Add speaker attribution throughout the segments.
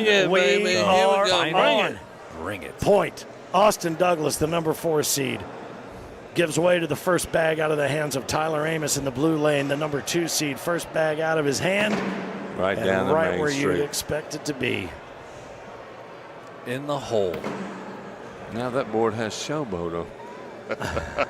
Speaker 1: Bring it, baby.
Speaker 2: We
Speaker 1: Here we
Speaker 2: are
Speaker 1: go.
Speaker 2: on.
Speaker 3: Bring it.
Speaker 2: Point. Austin Douglas, the number 4 seed, gives way to the first bag out of the hands of Tyler Amos in the blue lane, the number 2 seed. First bag out of his hand.
Speaker 1: Right
Speaker 2: and
Speaker 1: down the
Speaker 2: right
Speaker 1: main
Speaker 2: where
Speaker 1: street.
Speaker 2: you'd expect it to be.
Speaker 3: In the hole.
Speaker 1: Now that board has showboat on.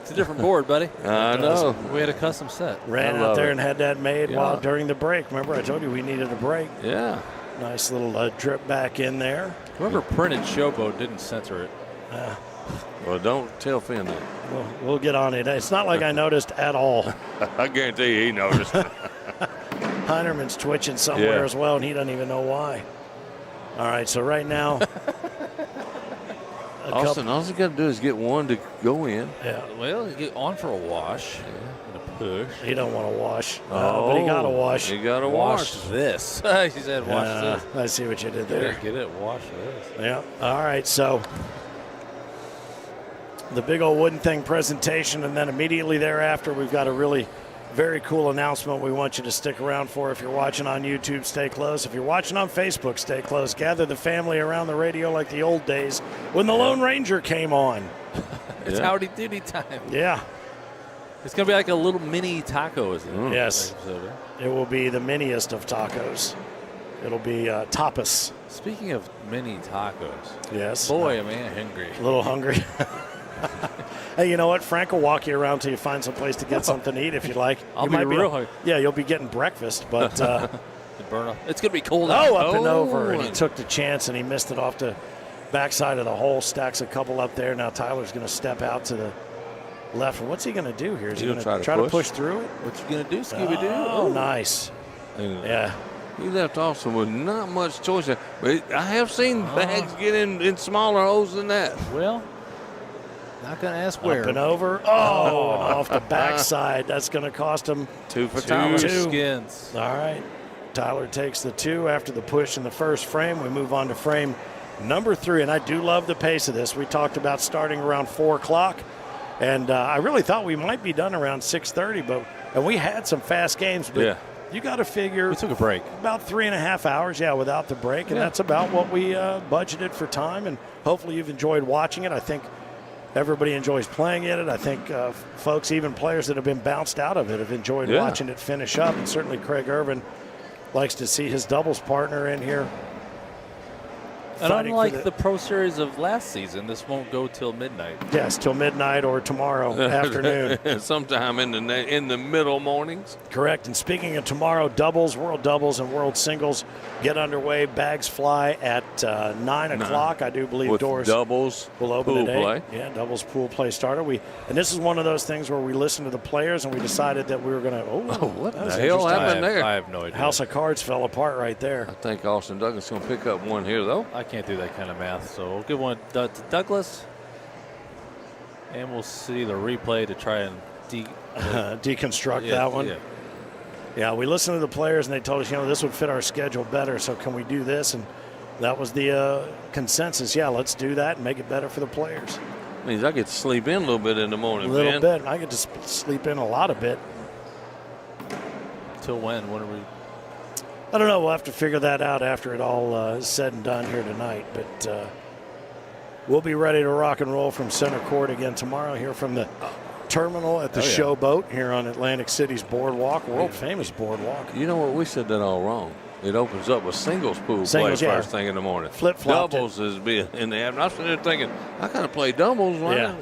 Speaker 3: It's a different board, buddy.
Speaker 1: I know.
Speaker 3: We had a custom set.
Speaker 2: Ran
Speaker 1: I
Speaker 2: out
Speaker 1: love
Speaker 2: there
Speaker 1: it.
Speaker 2: and had that made
Speaker 1: Yeah.
Speaker 2: while during the break. Remember, I told you we needed a break.
Speaker 1: Yeah.
Speaker 2: Nice little drip back in there.
Speaker 3: Whoever printed Showboat didn't censor it.
Speaker 1: Well, don't tell Finn that.
Speaker 2: We'll get on it. It's not like I noticed at all.
Speaker 1: I guarantee you he noticed.
Speaker 2: Heinerman's twitching somewhere
Speaker 1: Yeah.
Speaker 2: as well, and he doesn't even know why. All right, so right now,
Speaker 1: Austin, all you got to do is get one to go in.
Speaker 2: yeah,
Speaker 3: Well, you get on for a wash and a push.
Speaker 2: he don't want to wash, but he got to wash.
Speaker 1: You got to
Speaker 3: Wash
Speaker 1: wash.
Speaker 3: this. He said wash this.
Speaker 2: I see what you did there.
Speaker 3: Get it? Wash this.
Speaker 2: Yeah. All right, so the big old wooden thing presentation, and then immediately thereafter, we've got a really very cool announcement we want you to stick around for. If you're watching on YouTube, stay close. If you're watching on Facebook, stay close. Gather the family around the radio like the old days when the Lone Ranger came on.
Speaker 3: It's
Speaker 1: Yeah.
Speaker 3: howdy doody time.
Speaker 2: Yeah,
Speaker 3: It's going to be like a little mini taco, isn't it?
Speaker 2: yes.
Speaker 3: Episode,
Speaker 2: It will be the miniest of tacos. It'll be tapas.
Speaker 3: Speaking of mini tacos,
Speaker 2: Yes.
Speaker 3: boy, am I hungry.
Speaker 2: A little hungry. Hey, you know what? Frank will walk you around till you find some place to get something to eat if you like.
Speaker 3: I'll
Speaker 2: You
Speaker 3: be
Speaker 2: might
Speaker 3: real hungry.
Speaker 2: Yeah, you'll be getting breakfast, but
Speaker 3: Burn up. It's going to be cold out.
Speaker 2: up and over, and he took the chance and he missed it off the backside of the hole. Stacks a couple up there. Now Tyler's going to step out to the left. What's he going to do here? Is he
Speaker 1: He'll
Speaker 2: going to
Speaker 1: try
Speaker 2: try
Speaker 1: to
Speaker 2: to push through it?
Speaker 3: What you going to do, Scooby-Doo?
Speaker 2: Oh, nice.
Speaker 1: And
Speaker 2: Yeah.
Speaker 1: he left Austin with not much choice. But I have seen bags get in smaller holes than that.
Speaker 3: Well, not going to ask
Speaker 2: Up
Speaker 3: where.
Speaker 2: and over. Oh, and off the backside. That's going to cost him.
Speaker 1: 2 for
Speaker 3: Two
Speaker 1: Tyler.
Speaker 3: skins.
Speaker 2: All right. Tyler takes the 2 after the push in the first frame. We move on to frame number 3, and I do love the pace of this. We talked about starting around 4 o'clock, and I really thought we might be done around 6:30, and we had some fast games, but
Speaker 1: Yeah.
Speaker 2: you got to figure
Speaker 3: We took a break.
Speaker 2: about 3.5 hours, without the break, and that's about what we budgeted for time, and hopefully you've enjoyed watching it. I think everybody enjoys playing in it. I think folks, even players that have been bounced out of it, have enjoyed
Speaker 1: Yeah.
Speaker 2: watching it finish up, and certainly Craig Irvin likes to see his doubles partner in here.
Speaker 3: And
Speaker 2: fighting for
Speaker 3: unlike the Pro Series of last season, this won't go till midnight.
Speaker 2: Yes, till midnight or tomorrow afternoon.
Speaker 1: Sometime in the middle mornings.
Speaker 2: Correct. And speaking of tomorrow, doubles, world doubles and world singles get underway. Bags fly at 9 o'clock. I do believe
Speaker 1: With
Speaker 2: doors
Speaker 1: doubles,
Speaker 2: will open
Speaker 1: pool
Speaker 2: today.
Speaker 1: play.
Speaker 2: Yeah, doubles pool play starter. And this is one of those things where we listened to the players and we decided that we were going to.
Speaker 1: What
Speaker 2: that was
Speaker 1: the hell
Speaker 2: interesting.
Speaker 1: happened there?
Speaker 3: I have no idea.
Speaker 2: House of Cards fell apart right there.
Speaker 1: I think Austin Douglas is going to pick up one here, though.
Speaker 3: I can't do that kind of math, so we'll give one to Douglas, and we'll see the replay to try and
Speaker 2: Deconstruct that one. Yeah, we listened to the players and they told us, this would fit our schedule better. So can we do this? And that was the consensus. Yeah, let's do that and make it better for the players.
Speaker 1: Means I get to sleep in a little bit in the morning,
Speaker 2: A little
Speaker 1: man.
Speaker 2: bit. I get to sleep in a lot of bit.
Speaker 3: Till when? When are we?
Speaker 2: I don't know. We'll have to figure that out after it all is said and done here tonight. But we'll be ready to rock and roll from center court again tomorrow here from the terminal at the Showboat here on Atlantic City's boardwalk, world famous boardwalk.
Speaker 1: You know what? We said that all wrong. It opens up with singles pool
Speaker 2: Singles,
Speaker 1: play
Speaker 2: yeah.
Speaker 1: first thing in the morning.
Speaker 2: Flip-flopped
Speaker 1: doubles is being in the afternoon. I was sitting there thinking, I got to play doubles, right?
Speaker 2: Yeah.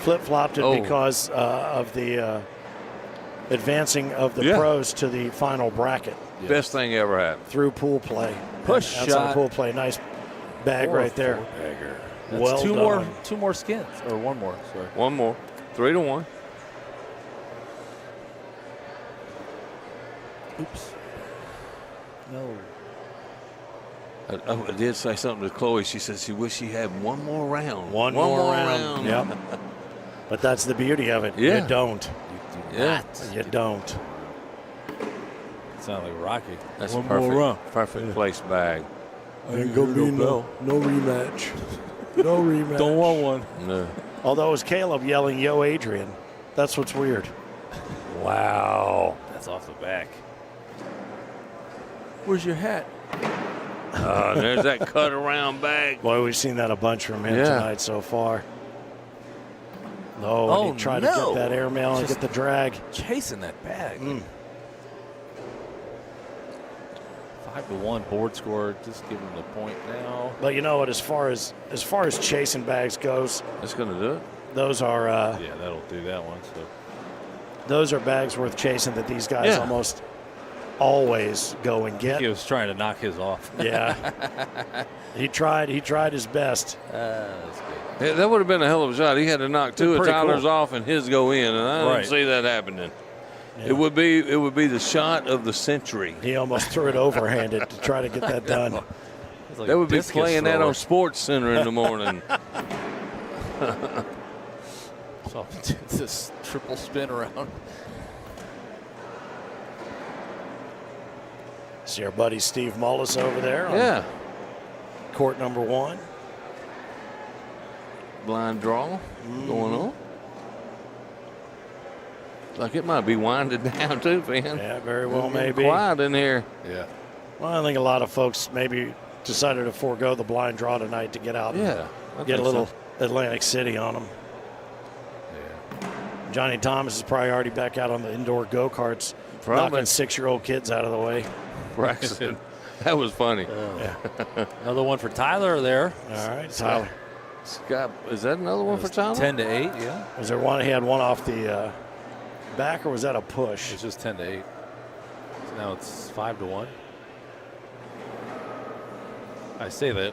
Speaker 2: Flip-flopped it
Speaker 1: Oh.
Speaker 2: because of the advancing of the pros to the final bracket.
Speaker 1: Best thing ever happened.
Speaker 2: Through pool play.
Speaker 3: Push
Speaker 2: Outside
Speaker 3: shot.
Speaker 2: of pool play. Nice bag right there.
Speaker 3: That's
Speaker 2: Well done.
Speaker 3: two more skins, or one more. Sorry.
Speaker 1: One more. 3-1.
Speaker 3: Oops. No.
Speaker 1: I did say something to Chloe. She said she wished she had one more round.
Speaker 2: One more round. Yep. But that's the beauty of it.
Speaker 1: Yeah.
Speaker 2: You don't.
Speaker 1: Yeah.
Speaker 2: You don't.
Speaker 3: Sound like Rocky.
Speaker 1: That's
Speaker 3: one
Speaker 1: a perfect,
Speaker 3: more run.
Speaker 1: perfect place bag.
Speaker 2: Ain't gonna be no rematch. No rematch.
Speaker 3: Don't want one.
Speaker 1: No.
Speaker 2: Although it was Caleb yelling, "Yo, Adrian." That's what's weird.
Speaker 3: Wow. That's off the back. Where's your hat?
Speaker 1: There's that cut around bag.
Speaker 2: Boy, we've seen that a bunch from him
Speaker 1: Yeah.
Speaker 2: tonight so far. Oh, and he tried to get that airmail and get the drag.
Speaker 3: Chasing that bag.
Speaker 2: Mm.
Speaker 3: 5-1 board score. Just give him the point now.
Speaker 2: But you know what? As far as chasing bags goes,
Speaker 1: That's going to do it.
Speaker 2: those are
Speaker 3: Yeah, that'll do that one. So
Speaker 2: those are bags worth chasing that these guys almost always go and get.
Speaker 3: he was trying to knock his off.
Speaker 2: Yeah, he tried his best.
Speaker 3: That's good.
Speaker 1: Hey, that would have been a hell of a shot. He had to knock two of
Speaker 3: Pretty
Speaker 1: Tyler's
Speaker 3: cool.
Speaker 1: off and his go in, and I
Speaker 3: Right.
Speaker 1: didn't see that happening.
Speaker 2: Yeah.
Speaker 1: It would be the shot of the century.
Speaker 2: He almost threw it overhanded to try to get that done.
Speaker 3: It's like
Speaker 1: They
Speaker 3: a
Speaker 1: would be
Speaker 3: discus
Speaker 1: playing that
Speaker 3: thrower.
Speaker 1: on Sports Center in the morning.
Speaker 3: So do this triple spin around.
Speaker 2: See our buddy Steve Mullis over there on
Speaker 1: Yeah.
Speaker 2: court number 1.
Speaker 1: Blind draw going on. Like it might be winding down too, Van.
Speaker 2: Yeah, very well
Speaker 1: It's getting
Speaker 2: maybe.
Speaker 1: quiet in here.
Speaker 3: Yeah.
Speaker 2: Well, I think a lot of folks maybe decided to forego the blind draw tonight to get out and
Speaker 1: Yeah. I
Speaker 2: get a
Speaker 1: think
Speaker 2: little
Speaker 1: so.
Speaker 2: Atlantic City on them.
Speaker 3: Yeah.
Speaker 2: Johnny Thomas is probably already back out on the indoor go-karts,
Speaker 1: Probably.
Speaker 2: knocking 6-year-old kids out of the way.
Speaker 1: Braxton. That was funny.
Speaker 2: Yeah.
Speaker 3: Another one for Tyler there.
Speaker 2: All right, Tyler.
Speaker 1: Scott, is that another one for Tyler?
Speaker 3: 10-8. Yeah.
Speaker 2: Was there one? He had one off the back, or was that a push?
Speaker 3: It's just 10-8. So now it's 5-1. I say that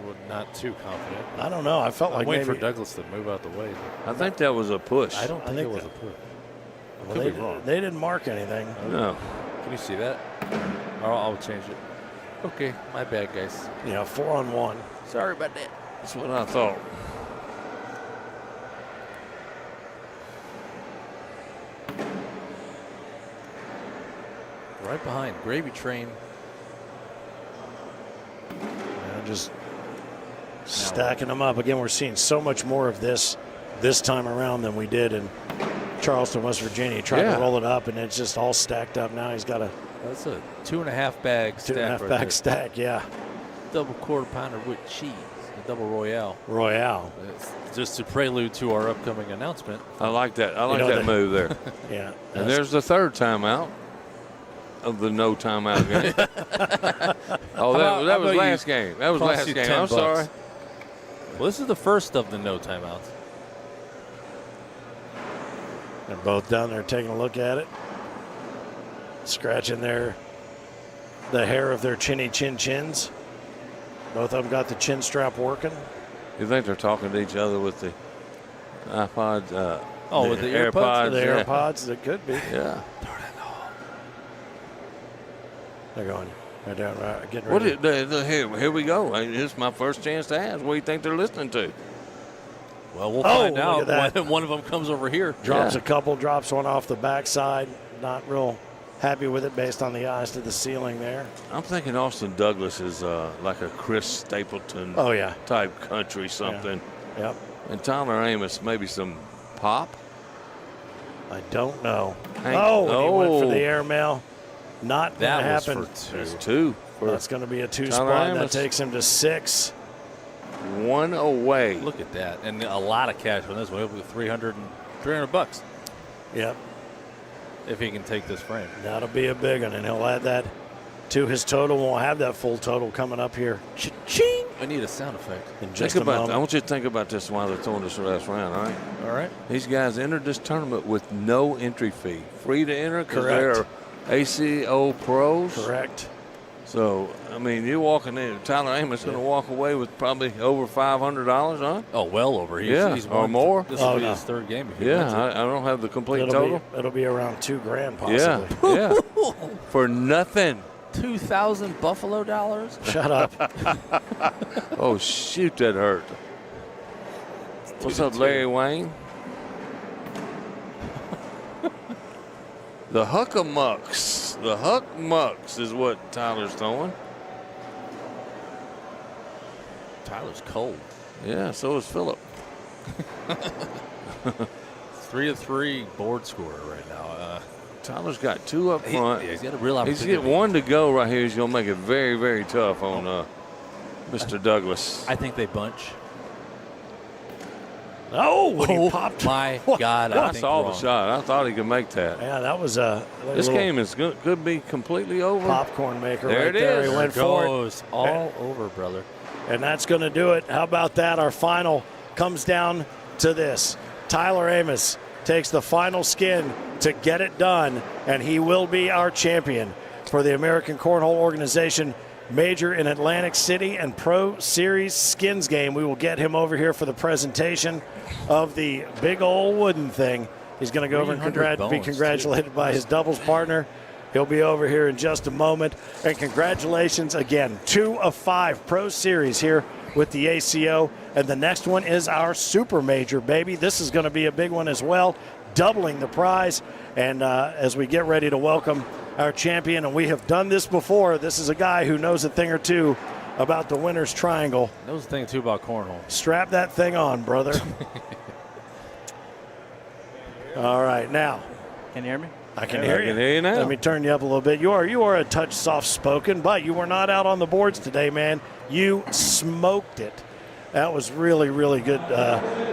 Speaker 3: we're not too confident.
Speaker 2: I don't know. I felt
Speaker 3: I'm
Speaker 2: like
Speaker 3: waiting
Speaker 2: maybe
Speaker 3: for Douglas to move out the way.
Speaker 1: I think that was a push.
Speaker 3: I don't
Speaker 2: I
Speaker 3: think
Speaker 2: think
Speaker 3: it was
Speaker 2: that-
Speaker 3: a push.
Speaker 2: well,
Speaker 3: Could
Speaker 2: they,
Speaker 3: be wrong.
Speaker 2: they didn't mark anything.
Speaker 1: No.
Speaker 3: Can you see that? I'll change it. Okay, my bad, guys.
Speaker 2: You know, 4-on-1.
Speaker 3: Sorry about that.
Speaker 1: That's what I thought.
Speaker 3: Right behind Gravy Train.
Speaker 2: Just stacking them up. Again, we're seeing so much more of this time around than we did in Charleston, West Virginia. He tried
Speaker 1: Yeah.
Speaker 2: to roll it up, and it's just all stacked up now. He's got a
Speaker 3: That's a 2.5 bag stack.
Speaker 2: 2.5
Speaker 3: right
Speaker 2: bag
Speaker 3: there.
Speaker 2: stack. Yeah,
Speaker 3: Double quarter pounder with cheese. A double Royale.
Speaker 2: Royale.
Speaker 3: It's just a prelude to our upcoming announcement.
Speaker 1: I like that. I like
Speaker 2: know
Speaker 1: that
Speaker 2: that-
Speaker 1: move there.
Speaker 2: Yeah.
Speaker 1: And there's the third timeout of the no timeout game. Oh, that
Speaker 3: how
Speaker 1: was
Speaker 3: about
Speaker 1: last
Speaker 3: you
Speaker 1: game. That was
Speaker 3: cost
Speaker 1: last
Speaker 3: you
Speaker 1: game.
Speaker 3: 10
Speaker 1: I'm sorry.
Speaker 3: bucks? Well, this is the first of the no timeouts.
Speaker 2: They're both down there taking a look at it, scratching the hair of their chins. Both of them got the chin strap working.
Speaker 1: You think they're talking to each other with the iPods?
Speaker 3: With the
Speaker 1: AirPods.
Speaker 2: The
Speaker 1: yeah.
Speaker 2: AirPods, it could be.
Speaker 1: Yeah.
Speaker 2: They're going. They're down, getting
Speaker 1: What?
Speaker 2: ready.
Speaker 1: Here we go. This is my first chance to ask. What do you think they're listening to?
Speaker 3: Well, we'll
Speaker 2: Oh,
Speaker 3: find
Speaker 2: look
Speaker 3: out
Speaker 2: at that.
Speaker 3: when one of them comes over here.
Speaker 2: Drops
Speaker 1: Yeah.
Speaker 2: a couple, drops one off the backside. Not real happy with it based on the eyes to the ceiling there.
Speaker 1: I'm thinking Austin Douglas is like a Chris Stapleton
Speaker 2: Oh, yeah.
Speaker 1: type country something.
Speaker 2: Yep.
Speaker 1: And Tyler Amos, maybe some pop.
Speaker 2: I don't know.
Speaker 1: Hank-
Speaker 2: And he went for
Speaker 1: oh.
Speaker 2: the airmail. Not going to
Speaker 3: That was
Speaker 2: happen.
Speaker 3: for two.
Speaker 1: That's two. For
Speaker 2: That's going to be a 2
Speaker 1: Tyler
Speaker 2: spot. That
Speaker 1: Amos.
Speaker 2: takes him to 6.
Speaker 1: one away.
Speaker 3: Look at that. And a lot of cash on this one. Over 300 $300
Speaker 2: Yep.
Speaker 3: if he can take this frame.
Speaker 2: That'll be a big one, and he'll add that to his total. Won't have that full total coming up here
Speaker 3: Cha-ching! I need a sound effect.
Speaker 2: in just
Speaker 1: Think
Speaker 2: a
Speaker 1: about. I
Speaker 2: moment.
Speaker 1: want you to think about this while they're throwing this last round. All right.
Speaker 3: All right.
Speaker 1: These guys entered this tournament with no entry fee, free to enter because
Speaker 2: Correct.
Speaker 1: they're ACO pros.
Speaker 2: Correct.
Speaker 1: So I mean, you're walking in. Tyler Amos going to walk away with probably over $500, huh?
Speaker 3: Oh, well over. He's,
Speaker 1: Yeah,
Speaker 3: he's
Speaker 1: or
Speaker 3: won.
Speaker 1: more.
Speaker 3: This will
Speaker 2: Oh,
Speaker 3: be
Speaker 2: no.
Speaker 3: his third game. If he wins
Speaker 1: Yeah,
Speaker 3: it.
Speaker 1: I don't have the complete
Speaker 2: It'll
Speaker 1: total.
Speaker 2: be around $2,000
Speaker 1: Yeah,
Speaker 2: possibly.
Speaker 1: yeah, for nothing.
Speaker 3: 2,000 Buffalo dollars.
Speaker 2: Shut up.
Speaker 1: Oh shoot, that hurt. What's up, Larry Wayne? The Huckamucks. The Huckmucks is what Tyler's throwing.
Speaker 3: Tyler's cold.
Speaker 1: Yeah, so is Phillip.
Speaker 3: 3-3 board scorer right now.
Speaker 1: Tyler's got 2 up front.
Speaker 3: He's got a real
Speaker 1: He's
Speaker 3: opportunity.
Speaker 1: getting 1 to go right here. He's going to make it very, very tough on Mr. Douglas.
Speaker 3: I think they bunch.
Speaker 2: Oh, when he popped.
Speaker 3: My God.
Speaker 1: I saw the shot. I thought he could make that.
Speaker 2: Yeah, that was a
Speaker 1: This game is could be completely over.
Speaker 2: popcorn maker
Speaker 1: There
Speaker 2: right
Speaker 1: it
Speaker 2: there.
Speaker 1: is.
Speaker 2: He went
Speaker 3: There
Speaker 2: for it.
Speaker 3: goes. All over, brother.
Speaker 2: And that's going to do it. How about that? Our final comes down to this. Tyler Amos takes the final skin to get it done, and he will be our champion for the American Cornhole Organization Major in Atlantic City and Pro Series Skins game. We will get him over here for the presentation of the big old wooden thing. He's going to go over and be congratulated by his doubles partner. He'll be over here in just a moment. And congratulations again, 2 of 5 Pro Series here with the ACO. And the next one is our Super Major, baby. This is going to be a big one as well, doubling the prize. And as we get ready to welcome our champion, and we have done this before, this is a guy who knows a thing or two about the winner's triangle.
Speaker 3: Knows a thing or two about cornhole.
Speaker 2: Strap that thing on, brother. All right, now.
Speaker 4: Can you hear me?
Speaker 2: I can hear you.
Speaker 1: I can hear you now.
Speaker 2: Let me turn you up a little bit. You are a touch soft-spoken, but you were not out on the boards today, man. You smoked it. That was really, really good,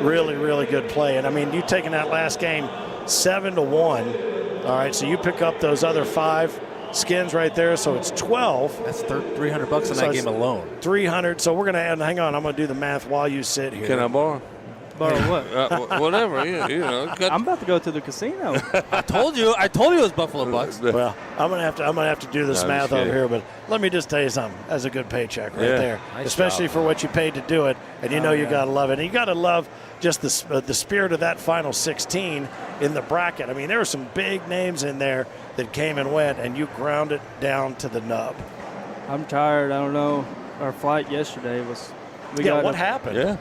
Speaker 2: really, really good play. And, I mean, you taking that last game 7-1. All right, so you pick up those other 5 skins right there, so it's 12.
Speaker 3: That's $300 in that game alone.
Speaker 2: 300. So we're going to add, hang on, I'm going to do the math while you sit here.
Speaker 1: Can I borrow?
Speaker 4: Borrow what?
Speaker 1: Whatever. You know.
Speaker 4: I'm about to go to the casino.
Speaker 3: I told you it was Buffalo Bucks.
Speaker 2: Well, I'm gonna have to do this
Speaker 1: No,
Speaker 2: math
Speaker 1: just
Speaker 2: over
Speaker 1: kidding.
Speaker 2: here, but let me just tell you something. That's a good paycheck right
Speaker 1: Yeah.
Speaker 2: there,
Speaker 3: Nice
Speaker 2: especially
Speaker 3: job.
Speaker 2: for what you paid to do it. And you know you
Speaker 4: yeah.
Speaker 2: gotta love it. And you gotta love just the spirit of that final 16 in the bracket. I mean, there were some big names in there that came and went, and you ground it down to the nub.
Speaker 4: I'm tired. I don't know. Our flight yesterday was.
Speaker 2: What happened?
Speaker 1: Yeah.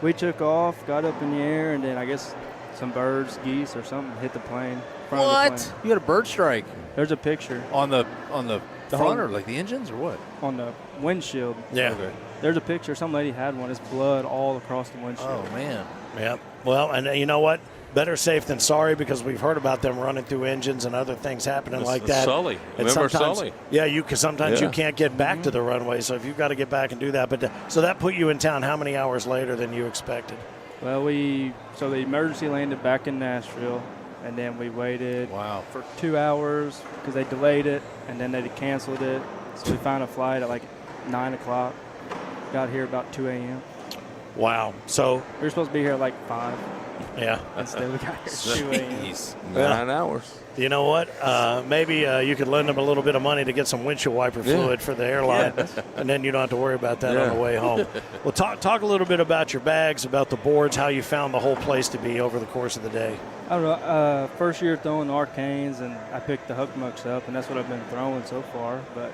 Speaker 4: We took off, got up in the air, and then I guess some birds, geese, or something hit the plane. Front of the plane.
Speaker 3: You got a bird strike
Speaker 4: There's a picture
Speaker 3: on the
Speaker 4: The
Speaker 3: front
Speaker 4: whole-
Speaker 3: or like the engines or what?
Speaker 4: on the windshield.
Speaker 2: Yeah.
Speaker 3: Okay.
Speaker 4: There's a picture. Some lady had one. It's blood all across the windshield.
Speaker 3: Oh man.
Speaker 2: Yeah. Well, and you know what? Better safe than sorry, because we've heard about them running through engines and other things happening like that.
Speaker 1: Sully.
Speaker 2: And
Speaker 1: Remember
Speaker 2: sometimes-
Speaker 1: Sully?
Speaker 2: Yeah, sometimes
Speaker 1: Yeah.
Speaker 2: you can't get back to the runway, so if you've got to get back and do that. But so that put you in town how many hours later than you expected?
Speaker 4: Well, so the emergency landed back in Nashville, and then we waited
Speaker 3: Wow.
Speaker 4: for 2 hours because they delayed it, and then they canceled it. So we found a flight at like 9 o'clock. Got here about 2 a.m.
Speaker 2: Wow. So
Speaker 4: We were supposed to be here at like 5.
Speaker 2: yeah,
Speaker 4: Instead, we got here at 2 a.m.
Speaker 3: Jeez.
Speaker 1: 9 hours.
Speaker 2: you know what? Maybe you could lend them a little bit of money to get some windshield wiper
Speaker 1: Yeah.
Speaker 2: fluid for the airline, and then you don't have to worry about that on
Speaker 1: Yeah.
Speaker 2: the way home. Well, talk a little bit about your bags, about the boards, how you found the whole place to be over the course of the day.
Speaker 4: I don't know. First year throwing the arcanes, and I picked the hook mucks up, and that's what I've been throwing so far. But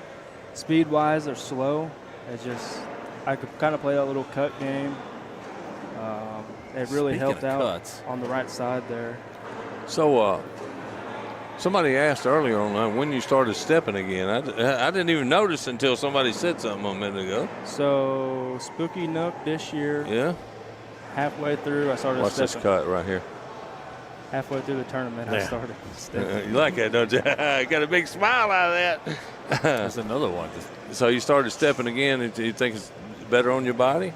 Speaker 4: speed-wise, they're slow. It's just I could kind of play that little cut game. It really
Speaker 3: Speaking
Speaker 4: helped
Speaker 3: of
Speaker 4: out
Speaker 3: cuts.
Speaker 4: on the right side there.
Speaker 1: So, somebody asked earlier on when you started stepping again. I didn't even notice until somebody said something a minute ago.
Speaker 4: So Spooky Nook this year,
Speaker 1: Yeah.
Speaker 4: halfway through, I started
Speaker 1: Watch this
Speaker 4: stepping.
Speaker 1: cut right here.
Speaker 4: Halfway through the tournament, I
Speaker 2: Yeah.
Speaker 4: started stepping.
Speaker 1: You like that, don't you? Got a big smile out of that.
Speaker 3: There's another one.
Speaker 1: So you started stepping again, and you think it's better on your body?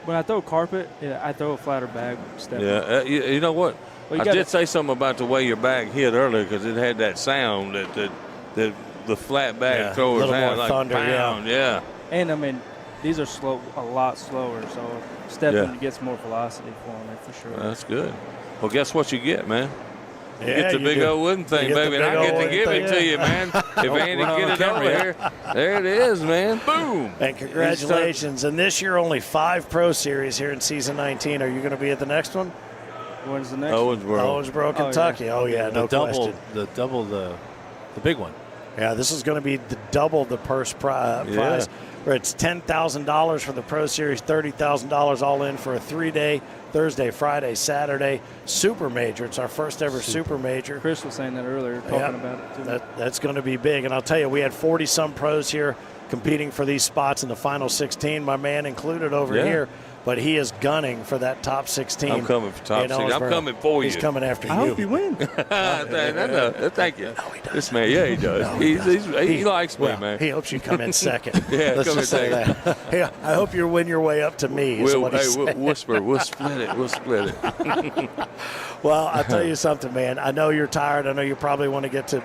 Speaker 4: When I throw carpet, I throw a flatter bag stepping.
Speaker 1: Yeah. You know what?
Speaker 4: Well, you
Speaker 1: I
Speaker 4: gotta-
Speaker 1: did say something about the way your bag hit earlier, because it had that sound that the flat bag
Speaker 2: Yeah, a
Speaker 1: throwers
Speaker 2: little
Speaker 1: have,
Speaker 2: more
Speaker 1: like
Speaker 2: thunder,
Speaker 1: pound. Yeah.
Speaker 4: And I mean, these are slow, a lot slower. So stepping
Speaker 1: Yeah.
Speaker 4: gets more velocity for me for sure.
Speaker 1: That's good. Well, guess what you get, man? You
Speaker 2: Yeah,
Speaker 1: get the
Speaker 2: you
Speaker 1: big
Speaker 2: do.
Speaker 1: old wooden thing,
Speaker 2: You get the
Speaker 1: baby, and
Speaker 2: big
Speaker 1: I get
Speaker 2: old
Speaker 1: to give
Speaker 2: wooden
Speaker 1: it
Speaker 2: thing.
Speaker 1: to you, man. If Andy
Speaker 2: run
Speaker 1: get
Speaker 2: on
Speaker 1: it
Speaker 2: camera
Speaker 1: over here, there it is, man. Boom.
Speaker 2: And congratulations. And this year, only 5 Pro Series here in season 19. Are you going to be at the next one?
Speaker 4: When's the next one?
Speaker 1: Owensboro.
Speaker 2: Owensboro, Kentucky. Oh, yeah, no question.
Speaker 3: The big one.
Speaker 2: Yeah, this is going to be double the purse prize. Where it's $10,000 for the Pro Series, $30,000 all in for a 3-day, Thursday, Friday, Saturday Super Major. It's our first ever Super Major.
Speaker 4: Chris was saying that earlier, talking
Speaker 2: Yeah,
Speaker 4: about it too.
Speaker 2: That's going to be big. And I'll tell you, we had 40-some pros here competing for these spots in the final 16, my man included over
Speaker 1: Yeah.
Speaker 2: here. but he is gunning for that top 16.
Speaker 1: I'm coming for top
Speaker 2: in
Speaker 1: 16. I'm
Speaker 2: Owensboro.
Speaker 1: coming for you.
Speaker 2: He's coming after
Speaker 4: I
Speaker 2: you.
Speaker 4: hope you win.
Speaker 1: Thank you.
Speaker 2: No, he doesn't.
Speaker 1: This man, yeah, he does.
Speaker 2: No, he doesn't.
Speaker 1: He likes me,
Speaker 2: Well,
Speaker 1: man.
Speaker 2: he hopes you come in second.
Speaker 1: Yeah,
Speaker 2: Let's
Speaker 1: come
Speaker 2: just
Speaker 1: in
Speaker 2: say that. Yeah, I hope you win your way up to me. Is what he said.
Speaker 1: We'll split it. We'll split it.
Speaker 2: Well, I'll tell you something, man. I know you're tired. I know you probably want to get to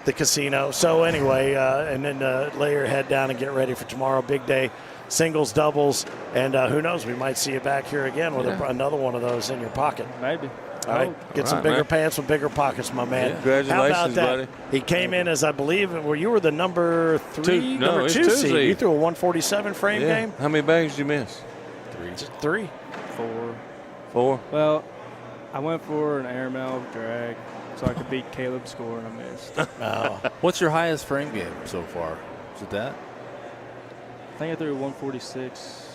Speaker 2: the casino. So anyway, and then lay your head down and get ready for tomorrow. Big day, singles, doubles, and who knows? We might see you back here again with another one of those in your pocket.
Speaker 4: Maybe.
Speaker 2: All right, get some
Speaker 1: right,
Speaker 2: bigger
Speaker 1: man.
Speaker 2: pants with bigger pockets, my man.
Speaker 1: Yeah. Congratulations,
Speaker 2: How about that?
Speaker 1: buddy.
Speaker 2: He came in as, I believe, you were the number three,
Speaker 1: No,
Speaker 2: number
Speaker 1: it's
Speaker 2: 2
Speaker 1: 2
Speaker 2: seed.
Speaker 1: seed.
Speaker 2: You threw a 147 frame
Speaker 1: Yeah.
Speaker 2: game.
Speaker 1: How many bags did you miss?
Speaker 2: Three.
Speaker 4: 4.
Speaker 1: 4.
Speaker 4: Well, I went for an airmail drag so I could beat Caleb's score, and I missed.
Speaker 2: Oh.
Speaker 3: What's your highest frame game so far? Is it that?
Speaker 4: I think I threw 146.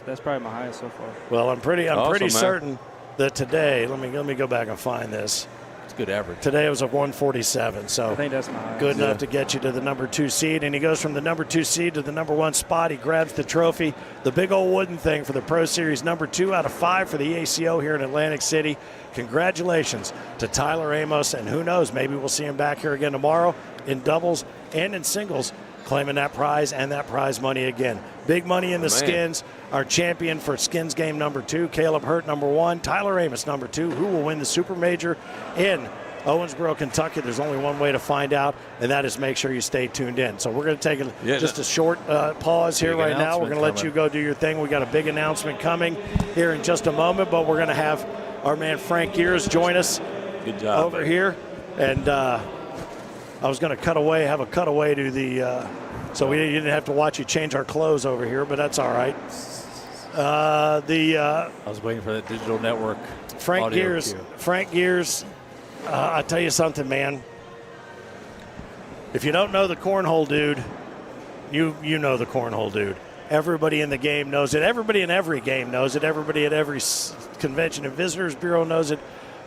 Speaker 4: That's probably my highest so far.
Speaker 2: Well, I'm pretty
Speaker 1: Awesome, man.
Speaker 2: certain that today. Let me go back and find this.
Speaker 3: It's a good average.
Speaker 2: Today it was a 147. So
Speaker 4: I think that's my highest.
Speaker 2: good enough to get you to the number 2 seed. And he goes from the number 2 seed to the number 1 spot. He grabs the trophy, the big old wooden thing for the Pro Series, number 2 out of 5 for the ACO here in Atlantic City. Congratulations to Tyler Amos. And who knows, maybe we'll see him back here again tomorrow in doubles and in singles, claiming that prize and that prize money again. Big money in the skins. Our champion for skins game number 2, Caleb Hurt, number 1, Tyler Amos, number 2. Who will win the Super Major in Owensboro, Kentucky? There's only one way to find out, and that is make sure you stay tuned in. So we're going to take just a short pause here right now. We're going to let you go do your thing. We got a big announcement coming here in just a moment, but we're going to have our man Frank Gears join us
Speaker 1: Good job
Speaker 2: over here. And I was going to have a cutaway to the so we didn't have to watch you change our clothes over here, but that's all right.
Speaker 3: I was waiting for that digital network.
Speaker 2: Frank
Speaker 3: audio
Speaker 2: Gears.
Speaker 3: cue.
Speaker 2: Frank Gears. I'll tell you something, man. If you don't know the cornhole dude, you know the cornhole dude. Everybody in the game knows it. Everybody in every game knows it. Everybody at every convention and visitors bureau knows it.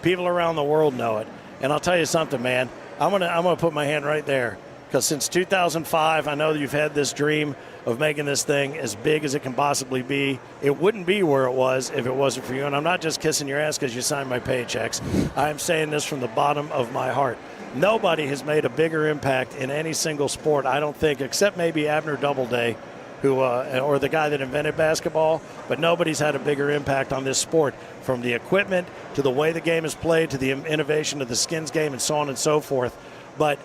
Speaker 2: People around the world know it. And I'll tell you something, man. I'm gonna put my hand right there. Because since 2005, I know that you've had this dream of making this thing as big as it can possibly be. It wouldn't be where it was if it wasn't for you. And I'm not just kissing your ass because you signed my paychecks. I'm saying this from the bottom of my heart. Nobody has made a bigger impact in any single sport, I don't think, except maybe Abner Doubleday, who or the guy that invented basketball. But nobody's had a bigger impact on this sport, from the equipment to the way the game is played to the innovation of the skins game and so on and so forth. But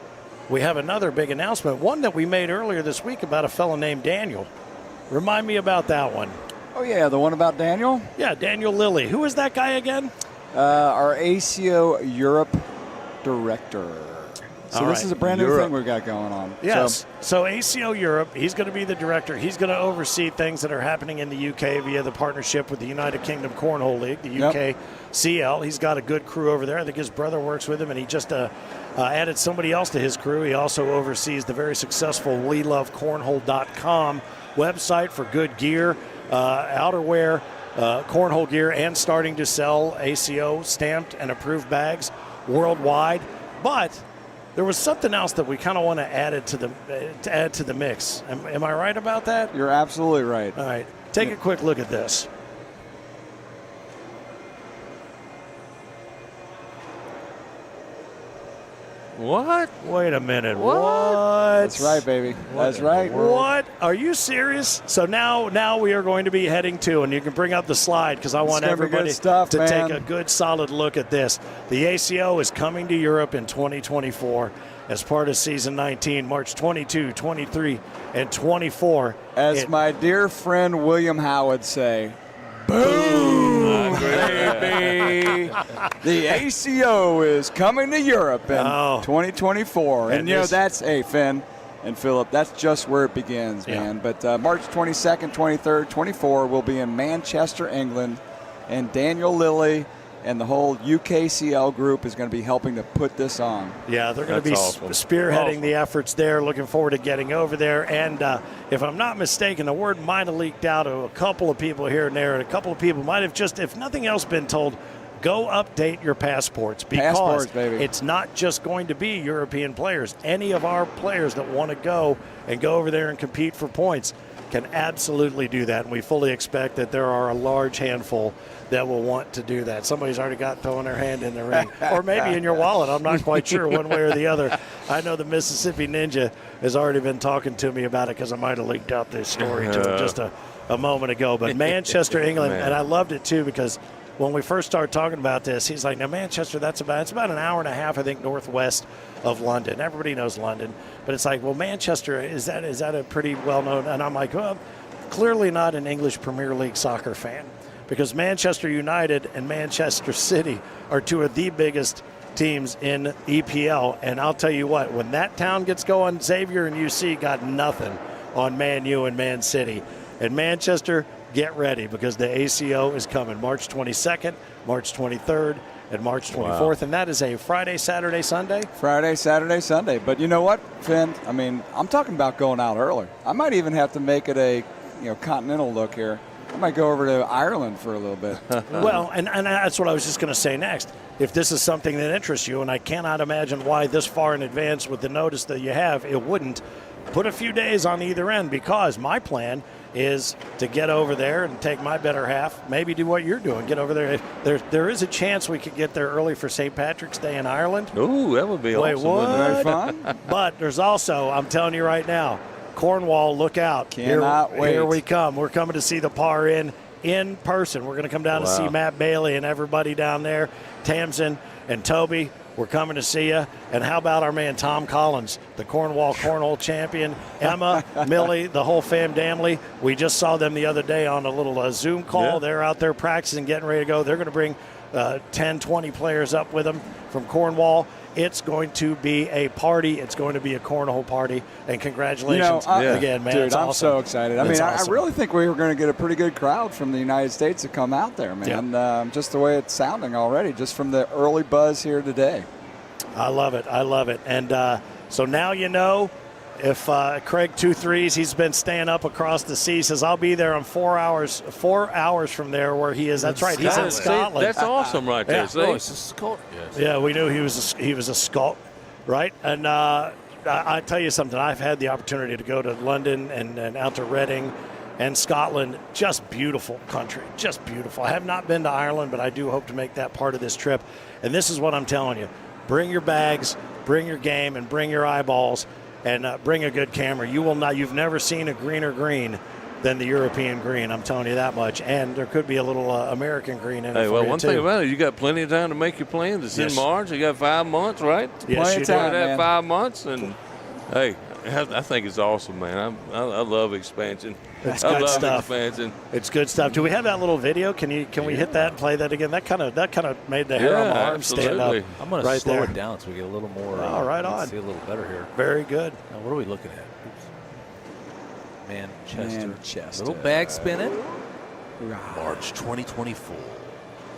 Speaker 2: we have another big announcement, one that we made earlier this week about a fellow named Daniel. Remind me about that one.
Speaker 5: Oh, yeah, the one about Daniel?
Speaker 2: Yeah, Daniel Lilly. Who is that guy again?
Speaker 5: Our ACO Europe director. So
Speaker 2: All
Speaker 5: this
Speaker 2: right.
Speaker 5: is a brand new
Speaker 1: Europe.
Speaker 5: thing we've got going on.
Speaker 2: Yes. So ACO Europe, he's going to be the director. He's going to oversee things that are happening in the UK via the partnership with the United Kingdom Cornhole League, the UK CL. He's got a good crew over there. I think his brother works with him, and he just added somebody else to his crew. He also oversees the very successful WeLoveCornhole.com website for good gear, outerwear, cornhole gear, and starting to sell ACO stamped and approved bags worldwide. But there was something else that we kind of want to add to the mix. Am I right about that?
Speaker 5: You're absolutely right.
Speaker 2: All right. Take a quick look at this.
Speaker 1: What?
Speaker 2: Wait a minute.
Speaker 1: What?
Speaker 5: That's right, baby. That's right.
Speaker 2: What? Are you serious? So now we are going to be heading to, and you can bring up the slide because I want
Speaker 5: gonna be good
Speaker 2: everybody
Speaker 5: stuff,
Speaker 2: to
Speaker 5: man.
Speaker 2: take a good solid look at this. The ACO is coming to Europe in 2024 as part of season 19, March 22, 23, and 24.
Speaker 5: As my dear friend William Howe would say, boom, baby. The ACO is coming to Europe in 2024. And you know, that's, hey, Finn and Philip, that's just where it begins, man. But March 22nd, 23rd, 24, we'll be in Manchester, England. And Daniel Lilly and the whole UKCL group is going to be helping to put this on.
Speaker 2: Yeah, they're going to be
Speaker 1: awesome.
Speaker 2: spearheading the efforts there. Looking forward to getting over there. And if I'm not mistaken, the word might have leaked out to a couple of people here and there, and a couple of people might have just, if nothing else, been told, go update your passports, because
Speaker 5: baby.
Speaker 2: It's not just going to be European players. Any of our players that want to go over there and compete for points, can absolutely do that, and we fully expect that there are a large handful that will want to do that. Somebody's already got throwing their hand in the ring, or maybe in your wallet. I'm not quite sure, one way or the other. I know the Mississippi Ninja has already been talking to me about it because I might have leaked out this story to him just a moment ago. But Manchester, England, and I loved it too because when we first started talking about this, he's like, now Manchester, it's about an hour and a half, I think, northwest of London. Everybody knows London, but it's like, well, Manchester, is that a pretty well-known? And I'm like, well, clearly not an English Premier League soccer fan, because Manchester United and Manchester City are two of the biggest teams in EPL. And I'll tell you what, when that town gets going, Xavier and UC got nothing on Man U and Man City. And Manchester, get ready, because the ACO is coming March 22nd, March 23rd, and March 24th. Wow. And that is a Friday, Saturday, Sunday?
Speaker 5: Friday, Saturday, Sunday. But you know what, Finn? I mean, I'm talking about going out early. I might even have to make it a continental look here. I might go over to Ireland for a little bit.
Speaker 2: Well, and that's what I was just going to say next. If this is something that interests you, and I cannot imagine why this far in advance with the notice that you have, it wouldn't, put a few days on either end, because my plan is to get over there and take my better half, maybe do what you're doing, get over there. There is a chance we could get there early for St. Patrick's Day in Ireland.
Speaker 1: Ooh, that would be
Speaker 2: awesome.
Speaker 1: What?
Speaker 5: Very fun.
Speaker 2: But there's also, I'm telling you right now, Cornwall, look out.
Speaker 5: Cannot wait.
Speaker 2: Here we come. We're coming to see the par in person. We're going to come down to see Matt Bailey and everybody down there, Tamsin and Toby. We're coming to see you. And how about our man Tom Collins, the Cornwall Cornhole champion, Emma, Millie, the whole family. We just saw them the other day on a little Zoom call. Yeah. They're out there practicing, getting ready to go. They're going to bring 10, 20 players up with them from Cornwall. It's going to be a party. It's going to be a cornhole party. And congratulations again, man.
Speaker 5: Dude,
Speaker 2: it's
Speaker 5: I'm
Speaker 2: awesome.
Speaker 5: so excited. I really think we were going to get a pretty good crowd from the United States to come out there, man.
Speaker 2: Yep.
Speaker 5: Just the way it's sounding already, just from the early buzz here today.
Speaker 2: I love it. I love it. And so now you know, if Craig 2-3s, he's been staying up across the sea, says I'll be there in 4 hours from there where he is. That's right. He's in Scotland.
Speaker 1: That's awesome right there.
Speaker 2: Yeah.
Speaker 3: It's a Scot. Yes.
Speaker 2: Yeah, we knew he was a Scot, right? And I tell you something. I've had the opportunity to go to London and out to Reading and Scotland. Just beautiful country. Just beautiful. I have not been to Ireland, but I do hope to make that part of this trip. And this is what I'm telling you. Bring your bags, bring your game, and bring your eyeballs, and bring a good camera. You've never seen a greener green than the European green. I'm telling you that much. And there could be a little American green in it.
Speaker 1: Hey, well, one thing about it, you got plenty of time to make your plans. It's in March. You got 5 months, right?
Speaker 2: Yes,
Speaker 1: plenty
Speaker 2: you
Speaker 1: of time
Speaker 2: do.
Speaker 1: to have 5 months, and hey, I think it's awesome, man. I love expansion.
Speaker 2: It's
Speaker 1: I
Speaker 2: good
Speaker 1: love
Speaker 2: stuff.
Speaker 1: expansion.
Speaker 2: It's good stuff. Do we have that little video? Can we hit that and play that again? That kind of made the hair on my arm stand up.
Speaker 3: I'm going to slow it down so we get a little more.
Speaker 2: Right on.
Speaker 3: See a little better here.
Speaker 2: Very good.
Speaker 3: Now, what are we looking at? Manchester. Little bag spinning. March 2024.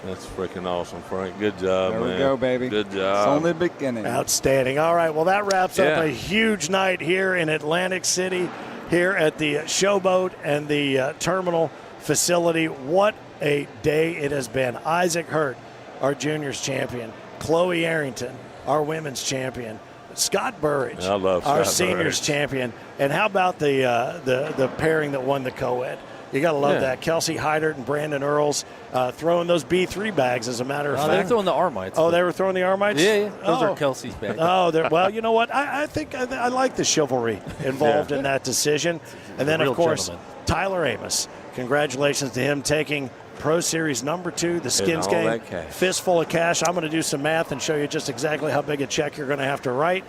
Speaker 1: That's freaking awesome, Frank. Good job, man.
Speaker 5: There we go, baby.
Speaker 1: Good job.
Speaker 5: It's only the beginning.
Speaker 2: Outstanding. All right, well, that wraps up a huge night here in Atlantic City, here at the Showboat and the terminal facility. What a day it has been. Isaac Hurt, our juniors champion. Chloe Arrington, our women's champion. Scott Burridge, our seniors champion. And how about the pairing that won the co-ed? You got to love that. Kelsey Heidert and Brandon Earls throwing those B3 bags, as a matter of fact.
Speaker 3: They were throwing the Armites.
Speaker 2: Oh, they were throwing the Armites?
Speaker 3: Yeah. Those are Kelsey's bags.
Speaker 2: Oh, well, you know what? I think I like the chivalry involved in that decision. And then, of course, Tyler Amos. Congratulations to him taking Pro Series number 2, the Skins game. Fistful of cash. I'm going to do some math and show you just exactly how big a check you're going to have to write.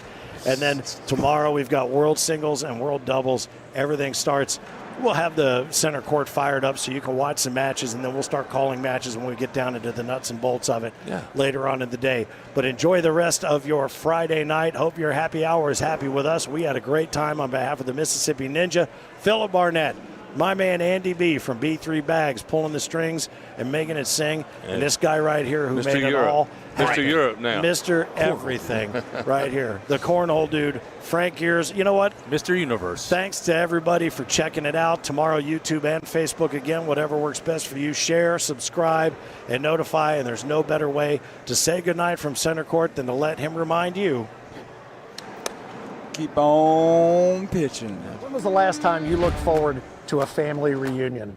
Speaker 2: And then tomorrow we've got World Singles and World Doubles. Everything starts. We'll have the center court fired up so you can watch some matches, and then we'll start calling matches when we get down into the nuts and bolts of it later on in the day. But enjoy the rest of your Friday night. Hope your happy hour is happy with us. We had a great time on behalf of the Mississippi Ninja, Philip Barnett, my man Andy B from B3 Bags, pulling the strings and making it sing, and this guy right here who
Speaker 1: Mr.
Speaker 2: made it
Speaker 1: Europe.
Speaker 2: all.
Speaker 1: Mr. Europe now.
Speaker 2: Mr. Everything right here. The cornhole dude, Frank Gears. You know what?
Speaker 3: Mr. Universe.
Speaker 2: Thanks to everybody for checking it out. Tomorrow, YouTube and Facebook again, whatever works best for you. Share, subscribe, and notify. And there's no better way to say goodnight from center court than to let him remind you.
Speaker 5: Keep on pitching.
Speaker 2: When was the last time you looked forward to a family reunion.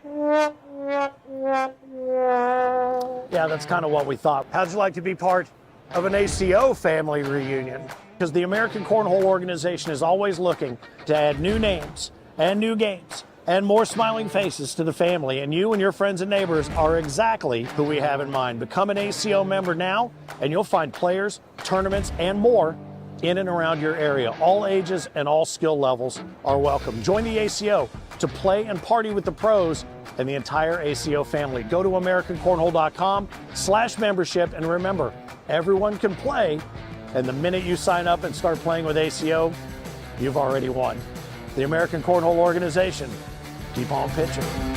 Speaker 2: Yeah, that's kind of what we thought. How'd you like to be part of an ACO family reunion? Because the American Cornhole Organization is always looking to add new names and new games and more smiling faces to the family, and you and your friends and neighbors are exactly who we have in mind. Become an ACO member now, and you'll find players, tournaments, and more in and around your area. All ages and all skill levels are welcome. Join the ACO to play and party with the pros and the entire ACO family. Go to AmericanCornhole.com/membership, and remember, everyone can play, and the minute you sign up and start playing with ACO, you've already won. The American Cornhole Organization. Keep on pitching.